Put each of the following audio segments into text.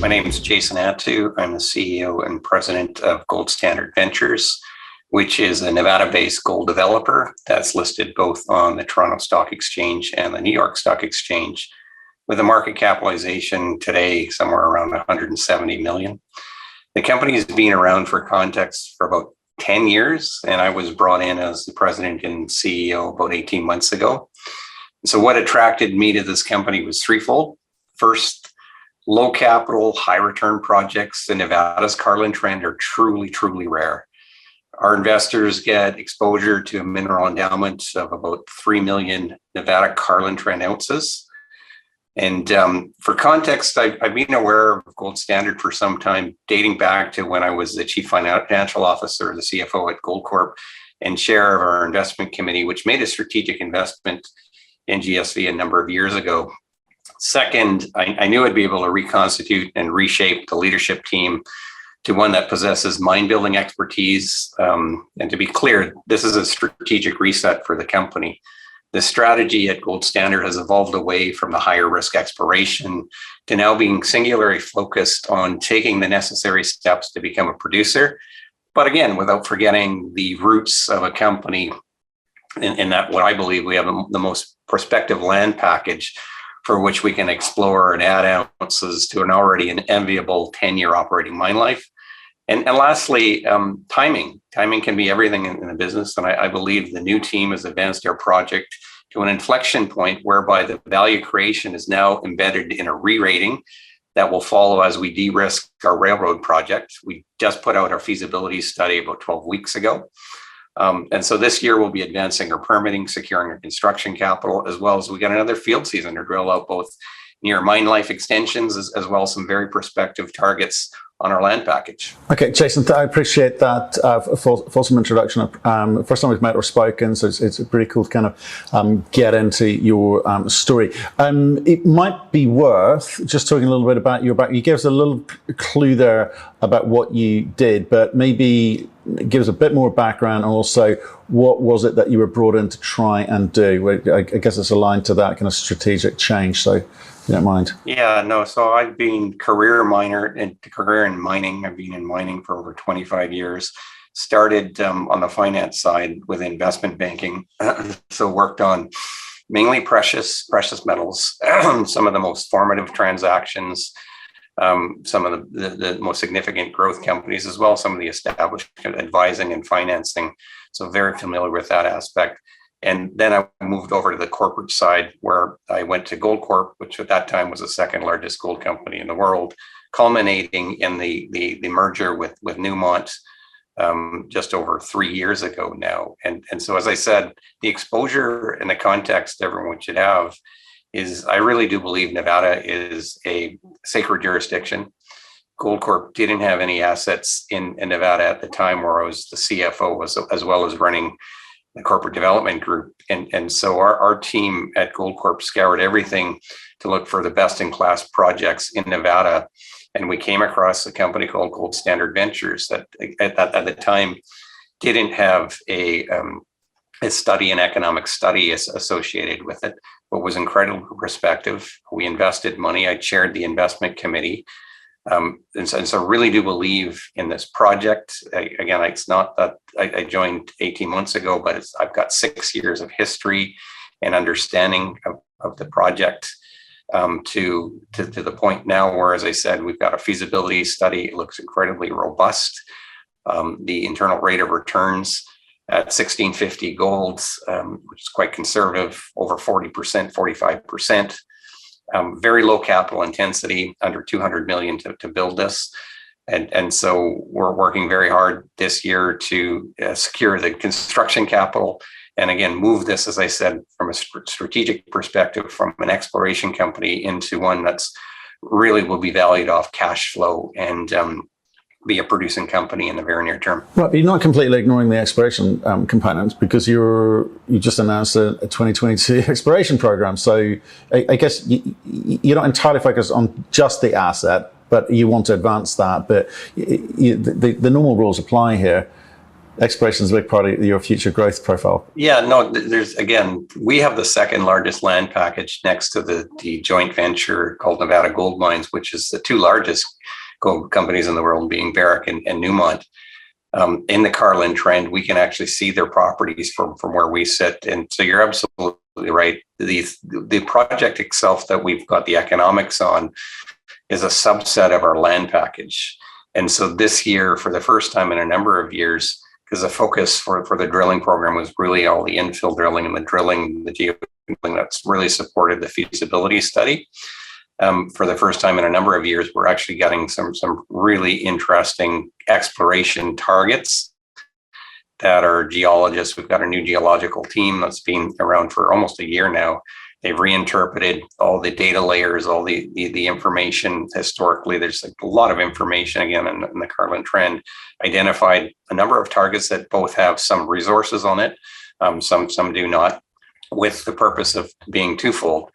My name is Jason Attew. I'm the CEO and president of Gold Standard Ventures, which is a Nevada-based gold developer that's listed both on the Toronto Stock Exchange and the New York Stock Exchange, with a market capitalization today somewhere around 170 million. The company has been around, for context, for about 10 years, and I was brought in as the president and CEO about 18 months ago. So what attracted me to this company was threefold. First, low capital, high return projects in Nevada's Carlin Trend are truly, truly rare. Our investors get exposure to a mineral endowment of about 3 million Nevada Carlin Trend ounces. And for context, I've been aware of Gold Standard for some time, dating back to when I was the chief financial officer, the CFO at Gold Corp, and chair of our investment committee, which made a strategic investment in GSV a number of years ago. Second, I knew I'd be able to reconstitute and reshape the leadership team to one that possesses mine building expertise. And to be clear, this is a strategic reset for the company. The strategy at Gold Standard has evolved away from the higher risk exploration to now being singularly focused on taking the necessary steps to become a producer. But again, without forgetting the roots of a company in that what I believe we have the most prospective land package for which we can explore and add ounces to an already enviable 10-year operating mine life. And lastly, timing. Timing can be everything in the business. And I believe the new team has advanced our project to an inflection point whereby the value creation is now embedded in a re-rating that will follow as we de-risk our railroad project. We just put out our feasibility study about 12 weeks ago. And so this year we'll be advancing our permitting, securing our construction capital, as well as we got another field season to drill out both near mine life extensions as well as some very prospective targets on our land package. Okay, Jason, I appreciate that fulsome introduction. First time we've met or spoken, so it's pretty cool to kind of get into your story. It might be worth just talking a little bit about your background. You gave us a little clue there about what you did, but maybe give us a bit more background, and also what was it that you were brought in to try and do? I guess it's aligned to that kind of strategic change, so if you don't mind. Yeah, no, so I've been career in mining. I've been in mining for over 25 years. Started on the finance side with investment banking. So worked on mainly precious metals, some of the most formative transactions, some of the most significant growth companies, as well as some of the established advising and financing. So very familiar with that aspect. And then I moved over to the corporate side, where I went to Gold Corp, which at that time was the second largest gold company in the world, culminating in the merger with Newmont just over 3 years ago now. And so, as I said, the exposure and the context everyone should have is, I really do believe Nevada is a sacred jurisdiction. Gold Corp didn't have any assets in Nevada at the time where I was the CFO, as well as running the corporate development group. And so our team at Gold Corp scoured everything to look for the best in class projects in Nevada. And we came across a company called Gold Standard Ventures that at the time didn't have a study, an economic study associated with it, but was incredibly prospective. We invested money. I chaired the investment committee. And so really do believe in this project. Again, it's not that I joined 18 months ago, but I've got 6 years of history and understanding of the project to the point now where, as I said, we've got a feasibility study. It looks incredibly robust. The internal rate of returns at $1,650 gold, which is quite conservative, over 40%, 45%. Very low capital intensity, under 200 million to build this. And so we're working very hard this year to secure the construction capital. And again, move this, as I said, from a strategic perspective, from an exploration company into one that's really will be valued off cash flow and be a producing company in the very near term. Right, but you're not completely ignoring the exploration components, because you just announced a 2022 exploration program. So I guess you're not entirely focused on just the asset, but you want to advance that. But the normal rules apply here. exploration is a big part of your future growth profile. Yeah, no, again, we have the second largest land package next to the joint venture called Nevada Gold Mines, which is the two largest gold companies in the world, being Barrick and Newmont. In the Carlin Trend, we can actually see their properties from where we sit. And so you're absolutely right. The project itself that we've got the economics on is a subset of our land package. And so this year, for the first time in a number of years, because the focus for the drilling program was really all the infill drilling and the geo drilling that's really supported the feasibility study. For the first time in a number of years, we're actually getting some really interesting exploration targets that are geologists. We've got a new geological team that's been around for almost a year now. They've reinterpreted all the data layers, all the information historically. There's a lot of information, again, in the Carlin Trend, identified a number of targets that both have some resources on it, some do not, with the purpose of being twofold.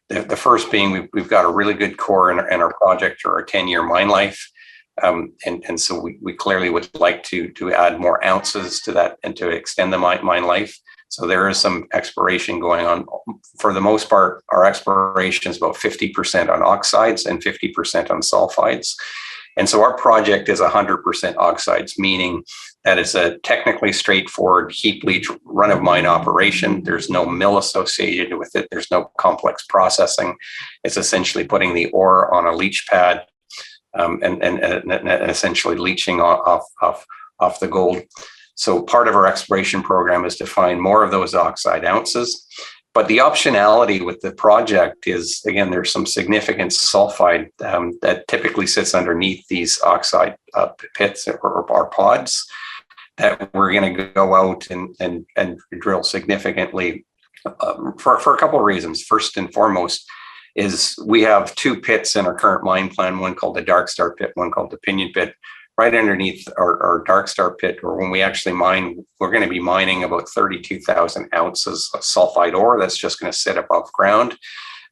The first being we've got a really good core in our project, or our 10-year mine life. And so we clearly would like to add more ounces to that and to extend the mine life. So there is some exploration going on. For the most part, our exploration is about 50% on oxides and 50% on sulfides. And so our project is 100% oxides, meaning that it's a technically straightforward heap leach run of mine operation. There's no mill associated with it. There's no complex processing. It's essentially putting the ore on a leach pad and essentially leaching off the gold. So part of our exploration program is to find more of those oxide ounces. But the optionality with the project is, again, there's some significant sulfide that typically sits underneath these oxide pits or pods that we're going to go out and drill significantly for a couple of reasons. First and foremost is we have two pits in our current mine plan, one called the Dark Star pit, one called the Pinion pit. Right underneath our Dark Star pit, or when we actually mine, we're going to be mining about 32,000 ounces of sulfide ore that's just going to sit above ground,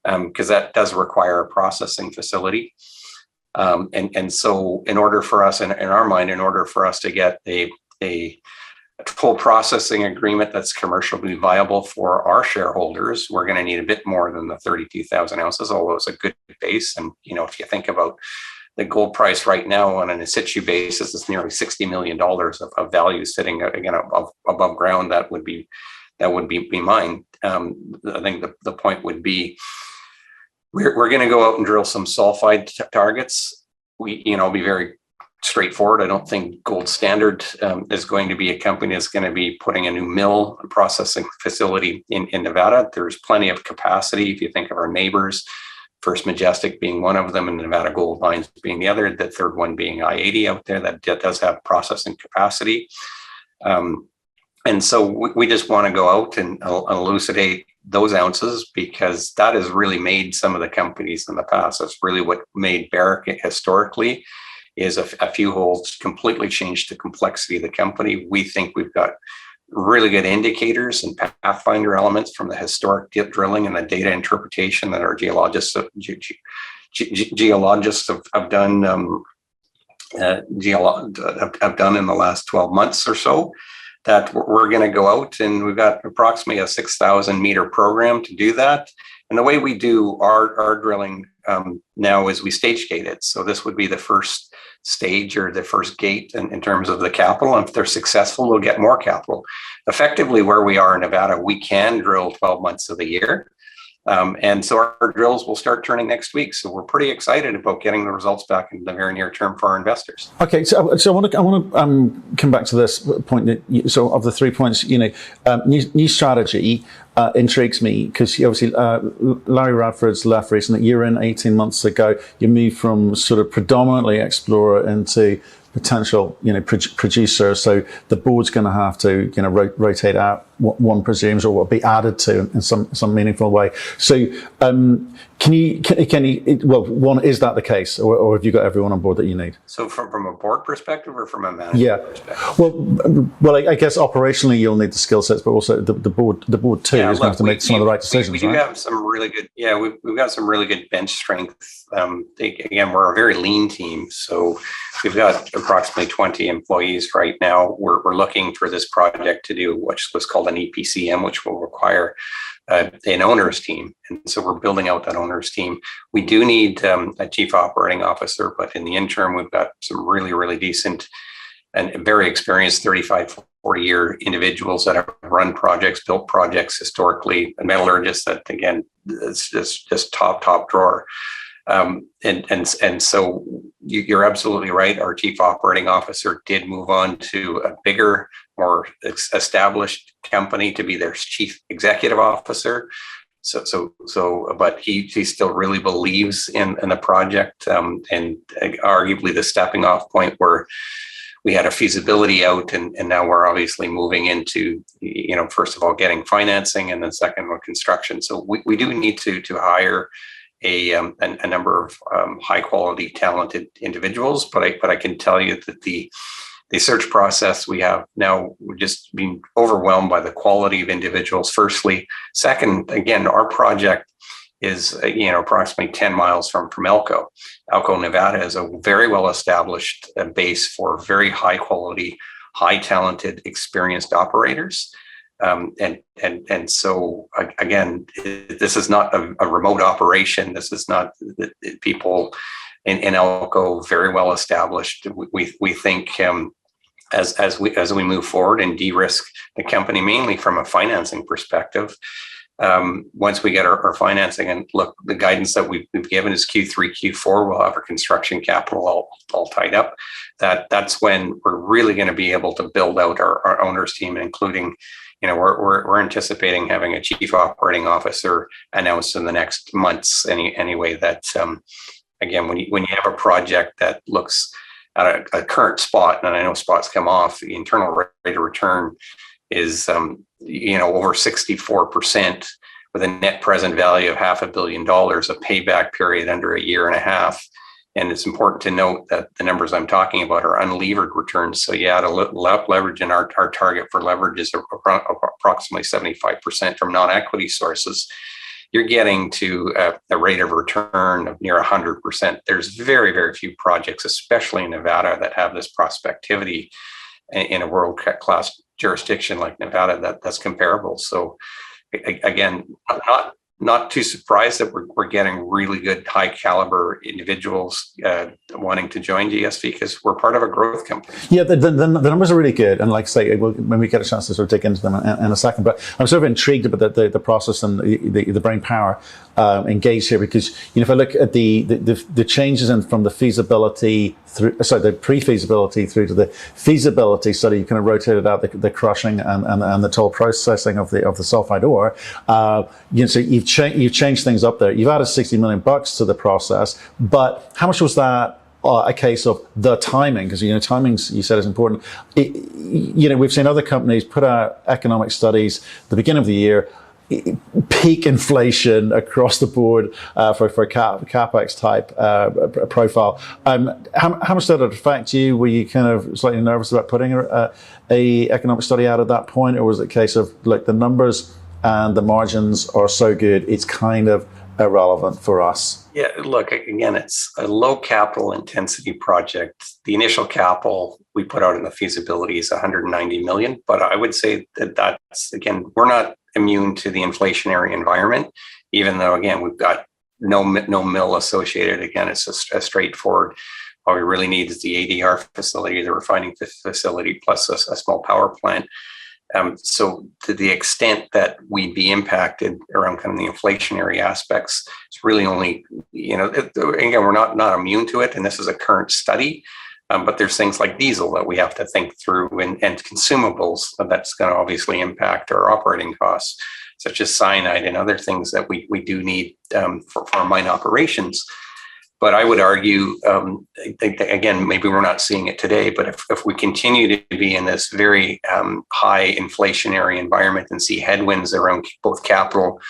because that does require a processing facility. And so in order for us, in our mind, in order for us to get a full processing agreement that's commercially viable for our shareholders, we're going to need a bit more than the 32,000 ounces, although it's a good base. And, if you think about the gold price right now on an in situ basis, is nearly $60 million of value sitting again above ground that would be mined. I think the point would be we're going to go out and drill some sulfide targets. Be very straightforward. I don't think Gold Standard is going to be a company that's going to be putting a new mill and processing facility in Nevada. There's plenty of capacity if you think of our neighbors. First Majestic being one of them, and Nevada Gold Mines being the other, the third one being I-80 out there that does have processing capacity. And so we just want to go out and elucidate those ounces, because that has really made some of the companies in the past. That's really what made Barrick historically, is a few holes completely changed the complexity of the company. We think we've got really good indicators and pathfinder elements from the historic drilling and the data interpretation that our geologists have done in the last 12 months or so, that we're going to go out, and we've got approximately a 6,000 meter program to do that. And the way we do our drilling now is we stage gate it. So this would be the first stage, or the first gate in terms of the capital. And if they're successful, we'll get more capital. Effectively, where we are in Nevada, we can drill 12 months of the year. And so our drills will start turning next week. So we're pretty excited about getting the results back in the very near term for our investors. Okay, so I want to come back to this point. So of the 3 points, new strategy intrigues me, because obviously Larry Radford's left recently. You're in 18 months ago. You moved from sort of predominantly explorer into potential, producer. So the board's going to have to, rotate out what one presumes, or what will be added to in some meaningful way. So can you, one, is that the case, or have you got everyone on board that you need? So from a board perspective, or from a management perspective? Well, I guess operationally you'll need the skill sets, but also the board too is going to have to make some of the right decisions. We do have some really good, we've got some really good bench strength. Again, we're a very lean team, so we've got approximately 20 employees right now. We're looking for this project to do what's called an EPCM, which will require an owner's team. And so we're building out that owner's team. We do need a chief operating officer, but in the interim, we've got some really, really decent and very experienced 35, 40-year individuals that have run projects, built projects historically, and metallurgists that, again, it's just top drawer. And so you're absolutely right. Our chief operating officer did move on to a bigger, more established company to be their chief executive officer. But he still really believes in the project, and arguably the stepping off point where we had a feasibility out, and now we're obviously moving into, first of all, getting financing, and then second, construction. So we do need to hire a number of high quality, talented individuals. But I can tell you that the search process we have now, we're just being overwhelmed by the quality of individuals. Firstly, second, again, our project is approximately 10 miles from Elko. Elko, Nevada is a very well established base for very high quality, high talented, experienced operators. And so again, this is not a remote operation. This is not people in Elko, very well established. We think as we move forward and de-risk the company, mainly from a financing perspective. Once we get our financing, and look, the guidance that we've given is Q3, Q4, we'll have our construction capital all tied up. That's when we're really going to be able to build out our owners team, including, we're anticipating having a chief operating officer announced in the next months. Anyway, that again, when you have a project that looks at a current spot, and I know spots come off, the internal rate of return is over 64%, with a net present value of $500 million, a payback period under a year and a half. And it's important to note that the numbers I'm talking about are unlevered returns. So yeah, to leverage, in our target for leverage is approximately 75% from non-equity sources. You're getting to a rate of return of near 100%. There's very, very few projects, especially in Nevada, that have this prospectivity in a world-class jurisdiction like Nevada that's comparable. So again, not too surprised that we're getting really good, high caliber individuals wanting to join GSV, because we're part of a growth company. Yeah, the numbers are really good, and like I say, when we get a chance to sort of dig into them in a second. But I'm sort of intrigued about the process and the brain power engaged here, because if I look at the changes from the feasibility the pre-feasibility through to the feasibility study, you kind of rotated out the crushing and the toll processing of the sulfide ore. So you've changed things up there. You've added $60 million to the process, but how much was that a case of the timing? Because timings, you said, is important. We've seen other companies put out economic studies at the beginning of the year, peak inflation across the board for capex type profile. How much did it affect you? Were you kind of slightly nervous about putting a economic study out at that point, or was it a case of like the numbers and the margins are so good it's kind of irrelevant for us? Yeah, look, again, it's a low capital intensity project. The initial capital we put out in the feasibility is $190 million, but I would say that's, again, we're not immune to the inflationary environment, even though, again, we've got no mill associated. Again, it's a straightforward. All we really need is the ADR facility, the refining facility, plus a small power plant. So to the extent that we'd be impacted around kind of the inflationary aspects, it's really only, again, we're not immune to it. And this is a current study, but there's things like diesel that we have to think through, and consumables that's going to obviously impact our operating costs, such as cyanide and other things that we do need for our mine operations. But I would argue, again, maybe we're not seeing it today, but if we continue to be in this very high inflationary environment and see headwinds around both capital,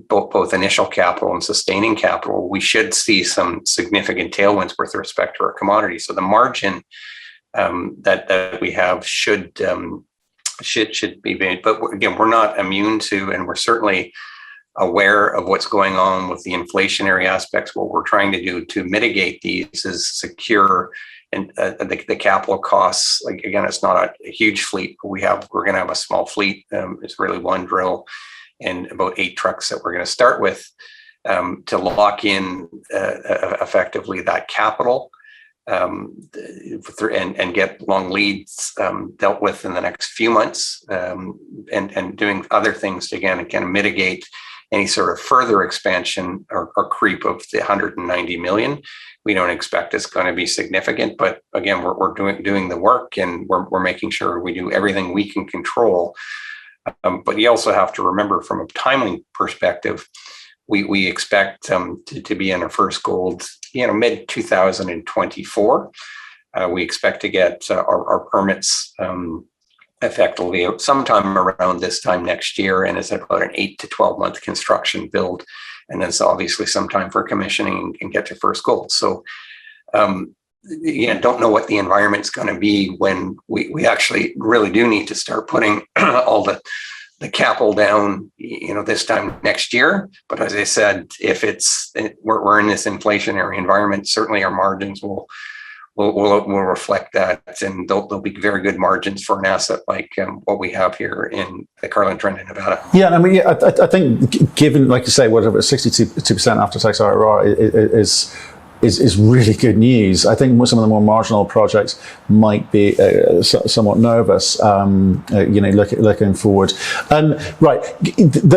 both initial capital and sustaining capital, we should see some significant tailwinds with respect to our commodity. So the margin that we have should be made. But again, we're not immune to, and we're certainly aware of what's going on with the inflationary aspects. What we're trying to do to mitigate these is secure the capital costs, like, again, it's not a huge fleet, but we're going to have a small fleet. It's really one drill and about 8 trucks that we're going to start with, to lock in effectively that capital, and get long leads dealt with in the next few months, and doing other things to again mitigate any sort of further expansion or creep of the 190 million. We don't expect it's going to be significant, but again, we're doing the work, and we're making sure we do everything we can control. But you also have to remember, from a timing perspective, we expect to be in our first gold, mid 2024. We expect to get our permits effectively sometime around this time next year, and it's about an 8 to 12 month construction build, and then it's obviously some time for commissioning and get to first gold. So don't know what the environment's going to be when we actually really do need to start putting all the capital down, this time next year. But as I said, if we're in this inflationary environment, certainly our margins will reflect that, and they'll be very good margins for an asset like what we have here in the Carlin Trend in Nevada. Yeah, and I mean, I think given, like you say, whatever 62% after tax IRR is really good news. I think some of the more marginal projects might be somewhat nervous, looking forward. Right.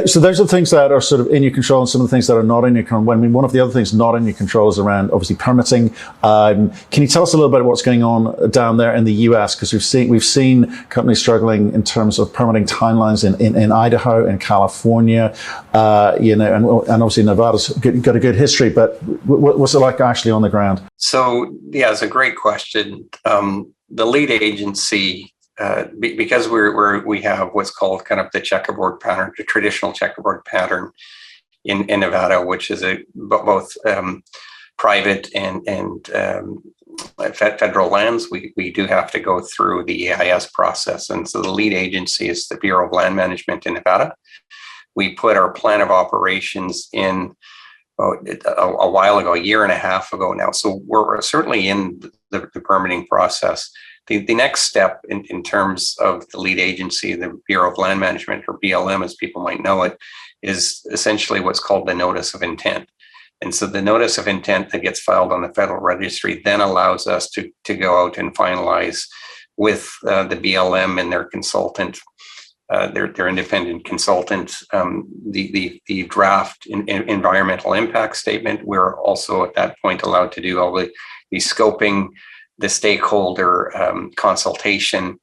So those are the things that are sort of in your control, and some of the things that are not in your control. I mean, one of the other things not in your control is around, obviously, permitting. Can you tell us a little bit about what's going on down there in the US? Because we've seen companies struggling in terms of permitting timelines in Idaho and California, and obviously Nevada's got a good history. But what's it like actually on the ground? So, yeah, it's a great question. The lead agency, because we have what's called kind of the checkerboard pattern, the traditional checkerboard pattern in Nevada, which is both private and federal lands. We do have to go through the EIS process, and so the lead agency is the Bureau of Land Management in Nevada. We put our plan of operations in a while ago, a year and a half ago now. So we're certainly in the permitting process. The next step in terms of the lead agency, the Bureau of Land Management, or BLM as people might know it, is essentially what's called the notice of intent. And so the notice of intent that gets filed on the federal registry then allows us to go out and finalize with the BLM and their consultant, their independent consultant, the draft environmental impact statement. We're also at that point allowed to do all the scoping, the stakeholder consultation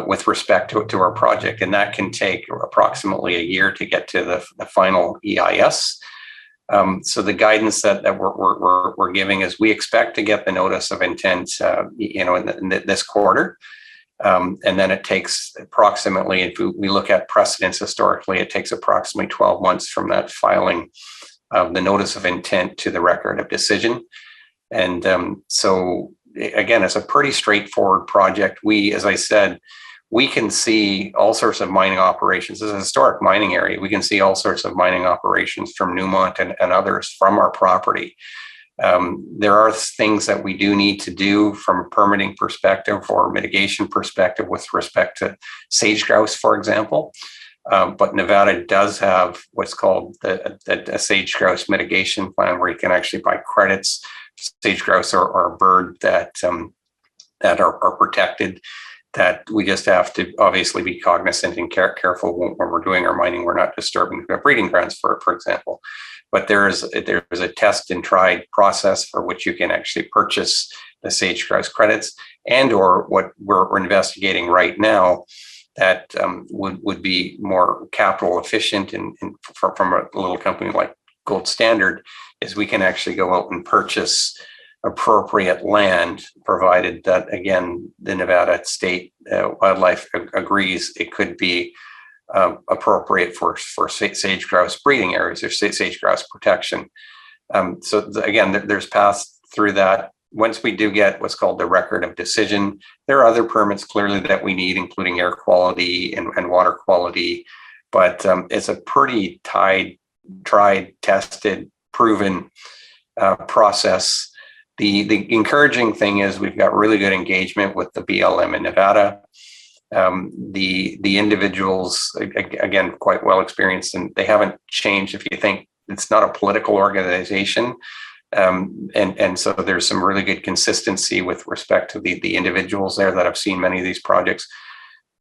with respect to our project, and that can take approximately a year to get to the final EIS. So the guidance that we're giving is we expect to get the notice of intent, in this quarter. And then it takes approximately, if we look at precedents historically, it takes approximately 12 months from that filing of the notice of intent to the record of decision. And so again, it's a pretty straightforward project. As I said, we can see all sorts of mining operations. This is a historic mining area. We can see all sorts of mining operations from Newmont and others from our property. There are things that we do need to do from a permitting perspective or mitigation perspective with respect to sage grouse, for example. But Nevada does have what's called a sage grouse mitigation plan, where you can actually buy credits. Sage grouse are a bird that are protected, that we just have to obviously be cognizant and careful when we're doing our mining. We're not disturbing the breeding grounds, for example. But there's a test and tried process for which you can actually purchase the sage grouse credits, and or what we're investigating right now that would be more capital efficient and from a little company like Gold Standard, is we can actually go out and purchase appropriate land, provided that, again, the Nevada State Wildlife agrees it could be appropriate for sage grouse breeding areas or sage grouse protection. So again, there's paths through that. Once we do get what's called the record of decision, there are other permits clearly that we need, including air quality and water quality. But it's a pretty tried, tested, proven process The encouraging thing is we've got really good engagement with the BLM in Nevada. The individuals, again, quite well experienced, and they haven't changed. If you think it's not a political organization, and so there's some really good consistency with respect to the individuals there that have seen many of these projects.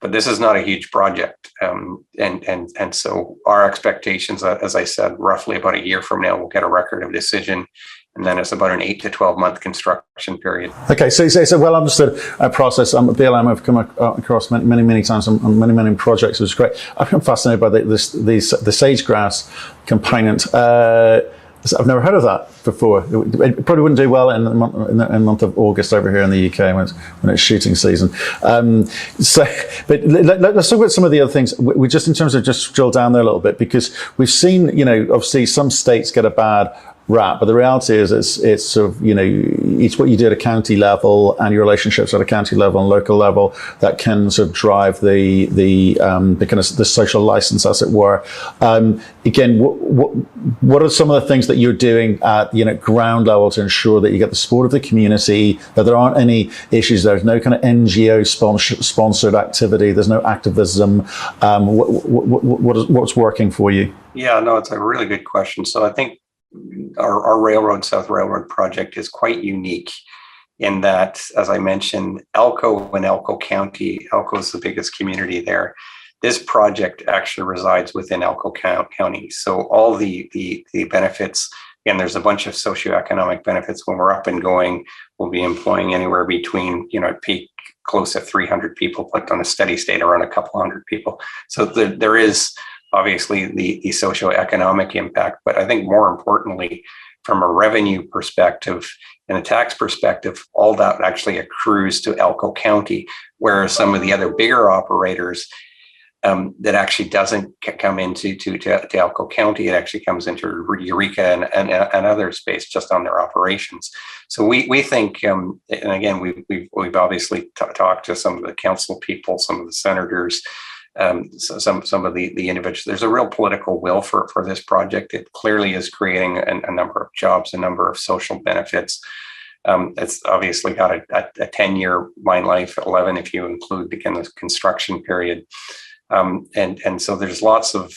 But this is not a huge project, and so our expectations, as I said, roughly about a year from now, we'll get a record of decision. And then it's about an 8 to 12 month construction period. Okay, so it's a well understood process. BLM I've come across many times on many projects. It was great. I'm fascinated by the sage-grouse component. I've never heard of that before. It probably wouldn't do well in the month of August over here in the UK when it's shooting season. But let's talk about some of the other things. We just in terms of just drill down there a little bit, because we've seen, obviously some states get a bad rap, but the reality is it's sort of, it's what you do at a county level and your relationships at a county level and local level that can sort of drive the kind of the social license, as it were. Again, what are some of the things that you're doing at ground level to ensure that you get the support of the community, that there aren't any issues, there's no kind of NGO sponsored activity, there's no activism? What's working for you? Yeah, no, it's a really good question. So I think our Railroad South Railroad project is quite unique in that, as I mentioned, Elko and Elko County, Elko is the biggest community there. This project actually resides within Elko County. So all the benefits, and there's a bunch of socioeconomic benefits when we're up and going. We'll be employing anywhere between, at peak, close to 300 people, but on a steady state around a couple hundred people. So there is obviously the socioeconomic impact, but I think more importantly, from a revenue perspective and a tax perspective, all that actually accrues to Elko County, whereas some of the other bigger operators, that actually doesn't come into to Elko County, it actually comes into Eureka and other space just on their operations. So we think, and again, we've obviously talked to some of the council people, some of the senators, so some of the individuals. There's a real political will for this project. It clearly is creating a number of jobs, a number of social benefits. It's obviously got a 10-year mine life, 11 if you include the construction period. And so there's lots of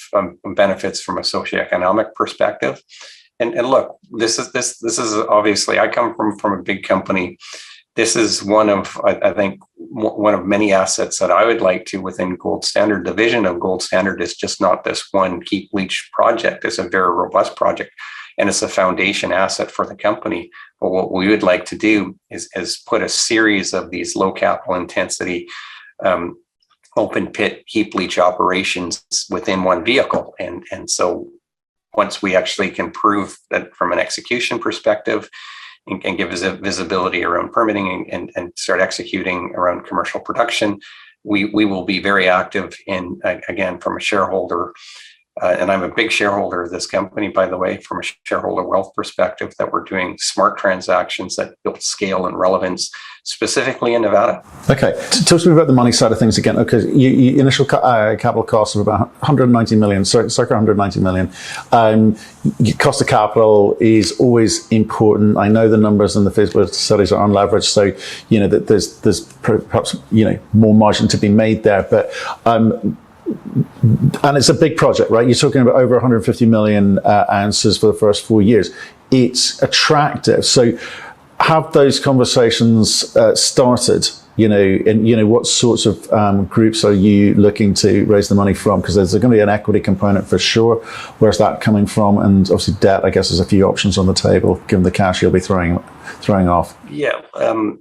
benefits from a socioeconomic perspective. And look, this is obviously, I come from a big company. This is one of, I think, one of many assets that I would like to within Gold Standard. The vision of Gold Standard is just not this one heap leach project. It's a very robust project, and it's a foundation asset for the company. But what we would like to do is put a series of these low capital intensity open pit heap leach operations within one vehicle. And so once we actually can prove that from an execution perspective, and give us a visibility around permitting and start executing around commercial production, we will be very active in, again, from a shareholder, and I'm a big shareholder of this company, by the way, from a shareholder wealth perspective, that we're doing smart transactions that build scale and relevance, specifically in Nevada. Okay, talk to me about the money side of things again. Okay, you initial capital cost of about 190 million, circa 190 million. Cost of capital is always important. I know the numbers and the feasibility studies are unleveraged, so that there's perhaps more margin to be made there, but. And it's a big project, right? You're talking about over 150 million ounces for the first 4 years. It's attractive. So have those conversations started, and what sorts of groups are you looking to raise the money from? Because there's going to be an equity component for sure. Where's that coming from? And obviously debt, I guess there's a few options on the table, given the cash you'll be throwing off. Yeah,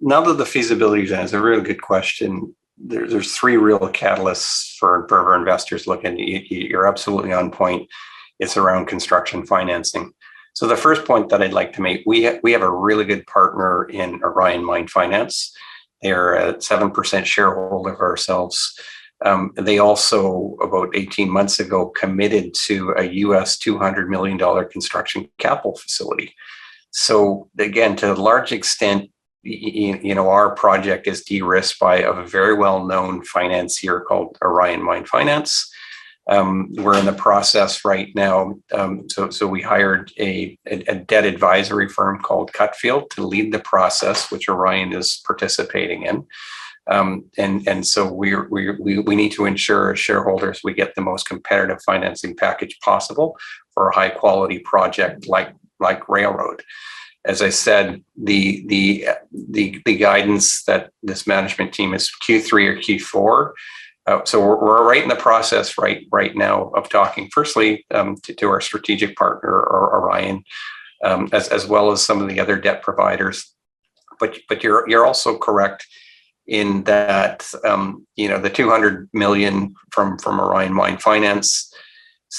now that the feasibility is a really good question. There's three real catalysts for our investors looking. You're absolutely on point. It's around construction financing. So the first point that I'd like to make, we have a really good partner in Orion Mine Finance. They're a 7% shareholder of ourselves. They also, about 18 months ago, committed to a US $200 million construction capital facility. So again, to a large extent, our project is de-risked by a very well-known financier called Orion Mine Finance. We're in the process right now. So we hired a debt advisory firm called Cutfield to lead the process, which Orion is participating in. And so we need to ensure as shareholders we get the most competitive financing package possible for a high quality project like railroad. As I said, the guidance that this management team is Q3 or Q4. So we're right in the process right now of talking firstly to our strategic partner or Orion, as well as some of the other debt providers. But you're also correct in that the 200 million from Orion Mine Finance,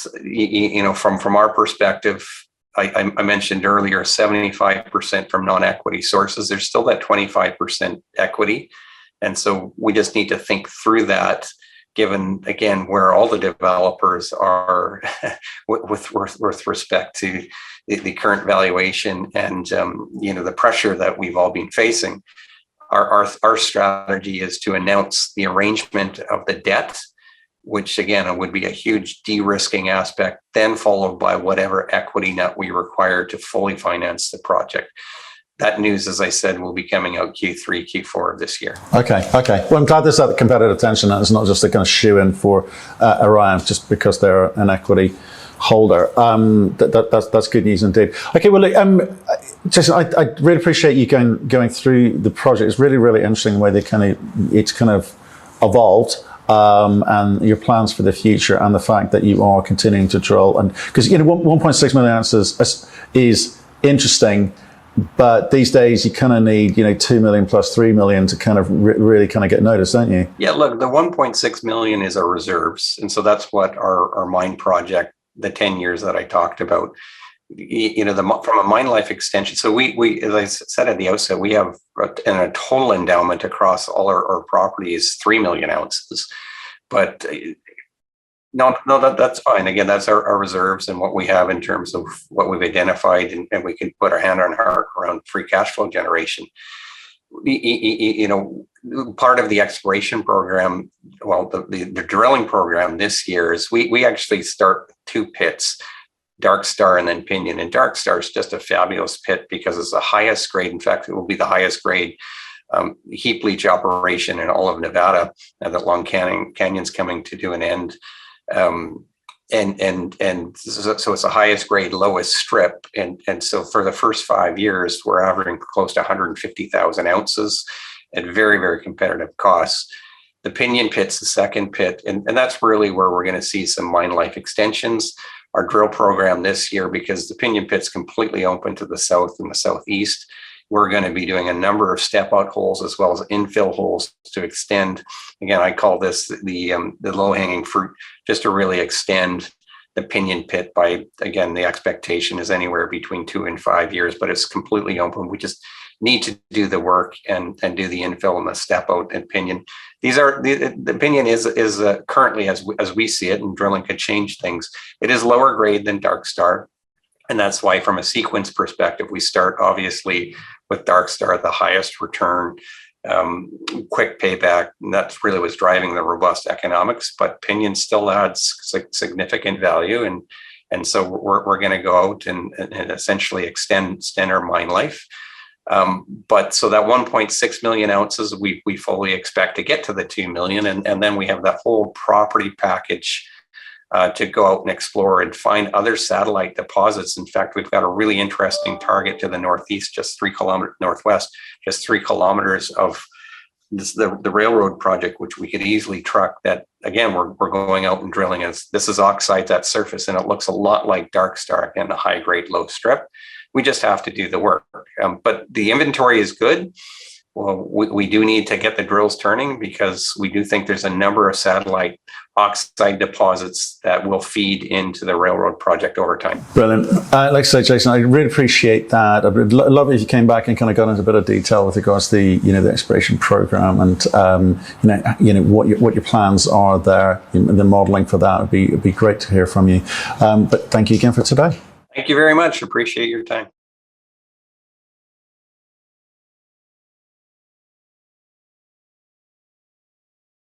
from our perspective, I mentioned earlier 75% from non-equity sources. There's still that 25% equity. And so we just need to think through that, given, again, where all the developers are with respect to the current valuation and, the pressure that we've all been facing. Our strategy is to announce the arrangement of the debt, which, again, would be a huge de-risking aspect, then followed by whatever equity net we require to fully finance the project. That news, as I said, will be coming out Q3, Q4 of this year. Okay. Well, I'm glad there's that competitive tension and it's not just a kind of shoe-in for Orion just because they're an equity holder. That's good news indeed. Okay, well, look, Jason, I really appreciate you going through the project. It's really, really interesting the way it's kind of evolved. And your plans for the future and the fact that you are continuing to drill. And because 1.6 million ounces is interesting, but these days you kind of need 2 million plus 3 million to kind of really kind of get noticed, don't you? Yeah, look, the 1.6 million is our reserves, and so that's what our mine project, the 10 years that I talked about, from a mine life extension. So we as I said at the outset, we have a total endowment across all our properties 3 million ounces, but no, that's fine. Again, that's our reserves and what we have in terms of what we've identified, and we can put our hand on heart around free cash flow generation. Part of the exploration program, well, the drilling program this year is we actually start 2 pits, Dark Star and then Pinion. And Dark Star is just a fabulous pit because it's the highest grade. In fact, it will be the highest grade heap leach operation in all of Nevada. That Long Canyon's coming to an end. So it's the highest grade, lowest strip. And so for the first 5 years, we're averaging close to 150,000 ounces at very, very competitive costs. The Pinion pit's the second pit, and that's really where we're going to see some mine life extensions. Our drill program this year, because the Pinion pit's completely open to the south and the southeast, we're going to be doing a number of step out holes as well as infill holes to extend. Again, I call this the low hanging fruit, just to really extend the Pinion pit by, again, the expectation is anywhere between 2 and 5 years, but it's completely open. We just need to do the work and do the infill and the step out and Pinion. These are the Pinion is currently, as we see it, and drilling could change things. It is lower grade than Dark Star. And that's why, from a sequence perspective, we start obviously with Dark Star at the highest return, quick payback. And that's really what's driving the robust economics. But Pinion still adds significant value, and so we're going to go out and essentially extend our mine life. But so that 1.6 million ounces, we fully expect to get to the 2 million, and then we have that whole property package to go out and explore and find other satellite deposits. In fact, we've got a really interesting target to the northeast, just 3 kilometers northwest, just 3 kilometers of this, the railroad project, which we could easily truck. That again, we're going out and drilling. This is oxides at surface, and it looks a lot like Dark Star, again, a high grade, low strip. We just have to do the work. But the inventory is good. Well, we do need to get the drills turning, because we do think there's a number of satellite oxide deposits that will feed into the railroad project over time. Brilliant. Like I say, Jason, I really appreciate that. I would love it if you came back and kind of got into a bit of detail with regards to the exploration program and what your plans are there. The modeling for that would be great to hear from you. But thank you again for today. Thank you very much. Appreciate your time.